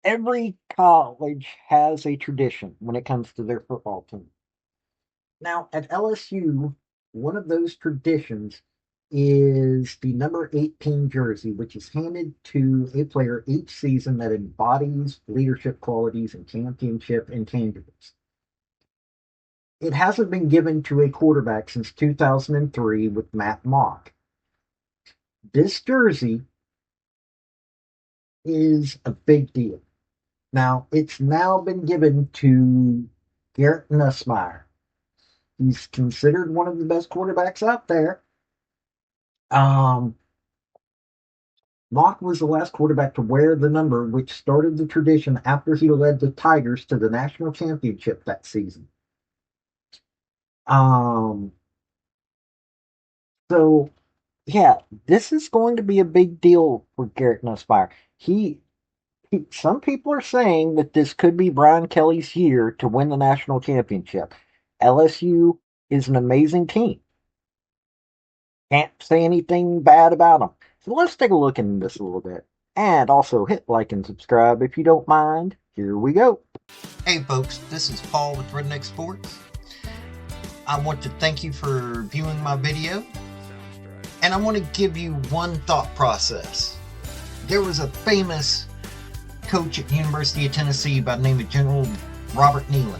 Every college has a tradition when it comes to their football team. Now, at LSU, one of those traditions is the number 18 jersey, which is handed to a player each season that embodies leadership qualities and championship intangibles. It hasn't been given to a quarterback since 2003 with Matt Mock. This jersey is a big deal. Now, it's now been given to Garrett Nussmeier. He's considered one of the best quarterbacks out there. Um, Mock was the last quarterback to wear the number, which started the tradition after he led the Tigers to the national championship that season. Um, so yeah, this is going to be a big deal for Garrett Nussmeier. Some people are saying that this could be Brian Kelly's year to win the national championship. LSU is an amazing team. Can't say anything bad about them. So let's take a look into this a little bit. And also hit like and subscribe if you don't mind. Here we go. Hey folks, this is Paul with Redneck Sports. I want to thank you for viewing my video. And I want to give you one thought process. There was a famous coach at the University of Tennessee by the name of General Robert Nealon.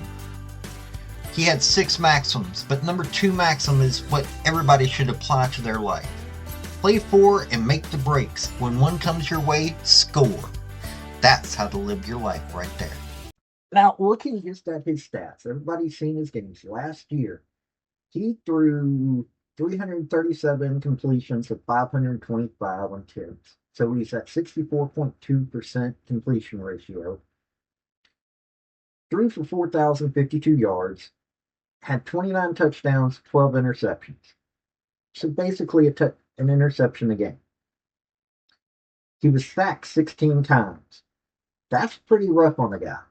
He had 6 maxims, but number 2 maxim is what everybody should apply to their life. Play for and make the breaks. When one comes your way, score. That's how to live your life right there. Now, looking just at his stats, everybody's seen his games. Last year, he threw 337 completions of 525 on attempts. So he's at 64.2% completion ratio. Threw for 4,052 yards. Had 29 touchdowns, 12 interceptions. So basically an interception a game. He was sacked 16 times. That's pretty rough on a guy.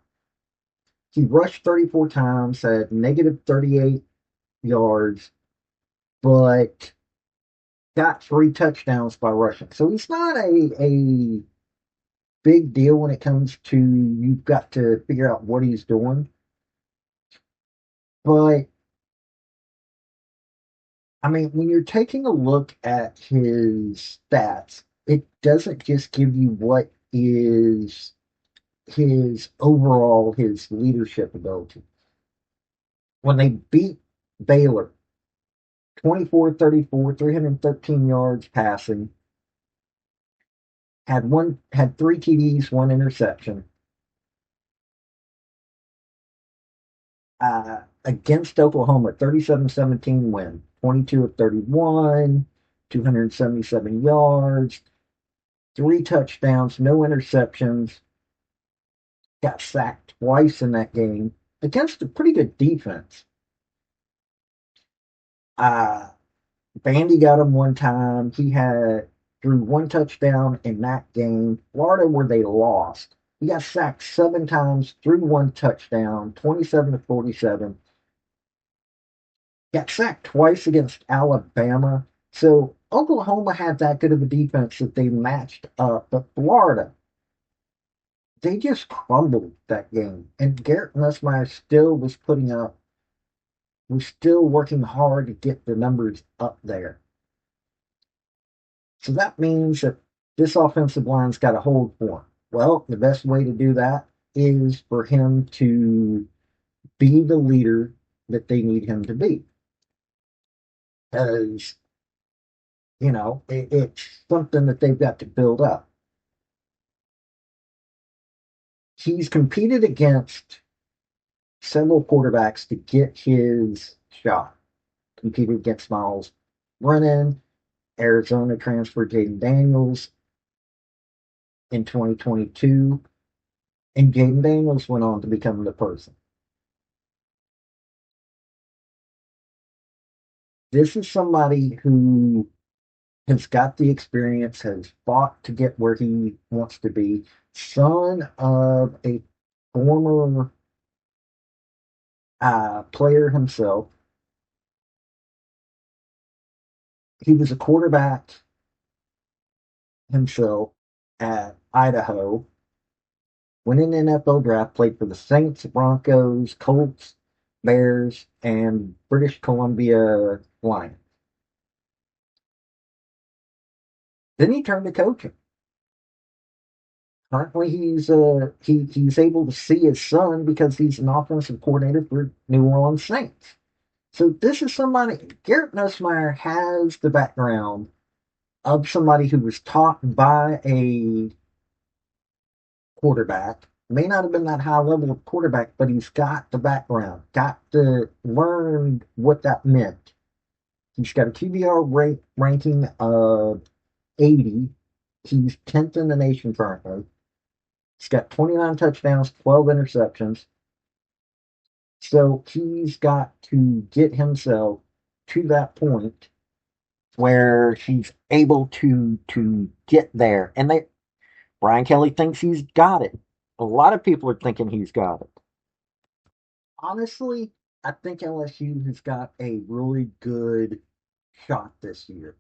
He rushed 34 times, had negative 38 yards, but got 3 touchdowns by rushing. So he's not a big deal when it comes to you've got to figure out what he's doing. But I mean, when you're taking a look at his stats, it doesn't just give you what is his leadership ability. When they beat Baylor, 24-34, 313 yards passing, had 3 TDs, 1 interception. Against Oklahoma, 37-17 win, 22 of 31, 277 yards, 3 touchdowns, no interceptions. Got sacked twice in that game against a pretty good defense. Uh, Bandy got him one time. He threw 1 touchdown in that game. Florida, where they lost, he got sacked 7 times, threw 1 touchdown, 27-47. Got sacked twice against Alabama. So Oklahoma had that good of a defense that they matched up. But Florida, they just crumbled that game. And Garrett Nussmeier was still working hard to get the numbers up there. So that means that this offensive line's got to hold for him. Well, the best way to do that is for him to be the leader that they need him to be. Because, it's something that they've got to build up. He's competed against several quarterbacks to get his shot. Competed against Miles Brennan, Arizona transfer Jaden Daniels in 2022, and Jaden Daniels went on to become the person. This is somebody who has got the experience, has fought to get where he wants to be, son of a former player himself. He was a quarterback himself at Idaho. went in the NFL draft, played for the Saints, Broncos, Colts, Bears, and British Columbia Lions. Then he turned to coaching. Currently, he's able to see his son because he's an offensive coordinator for New Orleans Saints. So this is somebody. Garrett Nussmeier has the background of somebody who was taught by a quarterback. May not have been that high level of quarterback, but he's got the background, got to learn what that meant. He's got a QBR ranking of 80. He's 10th in the nation currently. He's got 29 touchdowns, 12 interceptions. So he's got to get himself to that point where he's able to get there. And Brian Kelly thinks he's got it. A lot of people are thinking he's got it. Honestly, I think LSU has got a really good shot this year.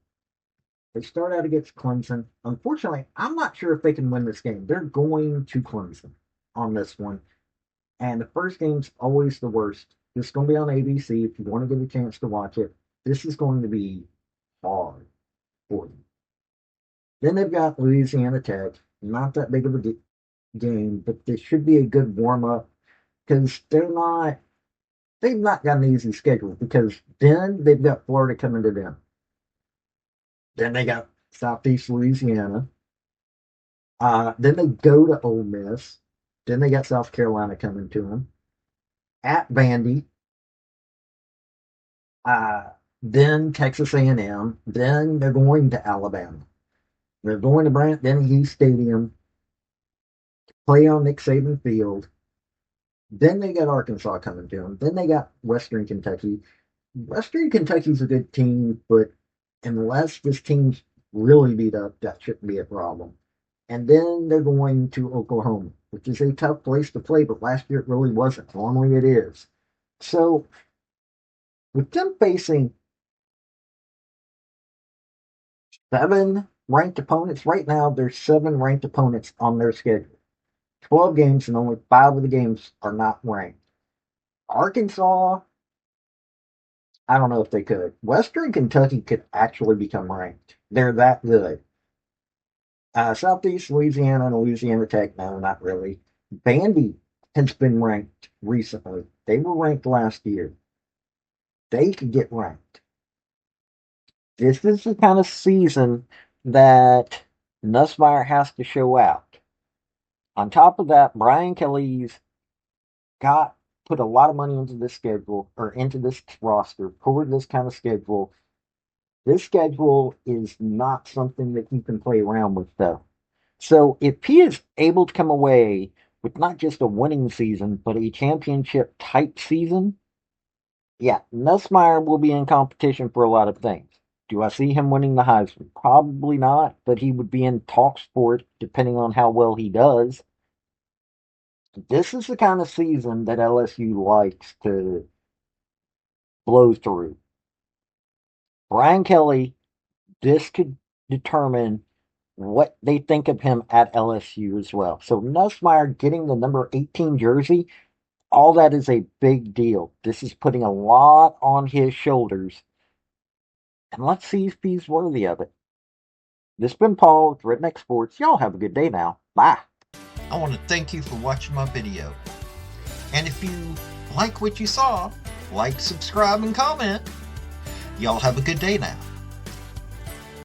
They start out against Clemson. Unfortunately, I'm not sure if they can win this game. They're going to Clemson on this one. And the first game's always the worst. It's going to be on ABC if you want to get a chance to watch it. This is going to be hard for them. Then they've got Louisiana Tech. Not that big of a game, but this should be a good warm up because they've not got an easy schedule because then they've got Florida coming to them. Then they got Southeast Louisiana. Then they go to Ole Miss. Then they got South Carolina coming to them. At Vandy. Then Texas A&M. Then they're going to Alabama. They're going to Bryant-Denny Hughes Stadium to play on Nick Saban Field. Then they got Arkansas coming to them. Then they got Western Kentucky. Western Kentucky's a good team, but unless this team's really beat up, that shouldn't be a problem. And then they're going to Oklahoma, which is a tough place to play, but last year it really wasn't. Normally it is. So, with them facing 7 ranked opponents, right now there's 7 ranked opponents on their schedule. 12 games, and only 5 of the games are not ranked. Arkansas, I don't know if they could. Western Kentucky could actually become ranked. They're that good. Southeast Louisiana and Louisiana Tech, no, not really. Vandy has been ranked recently. They were ranked last year. They could get ranked. This is the kind of season that Nussmeier has to show out. On top of that, Brian Kelly's put a lot of money into this schedule or into this roster for this kind of schedule. This schedule is not something that you can play around with, though. So if he is able to come away with not just a winning season, but a championship type season, yeah, Nussmeier will be in competition for a lot of things. Do I see him winning the Heisman? Probably not, but he would be in talks for it depending on how well he does. This is the kind of season that LSU likes to blow through. Brian Kelly, this could determine what they think of him at LSU as well. So Nussmeier getting the number 18 jersey, all that is a big deal. This is putting a lot on his shoulders. And let's see if he's worthy of it. This has been Paul with Redneck Sports. Y'all have a good day now. Bye. I want to thank you for watching my video. And if you like what you saw, like, subscribe, and comment. Y'all have a good day now.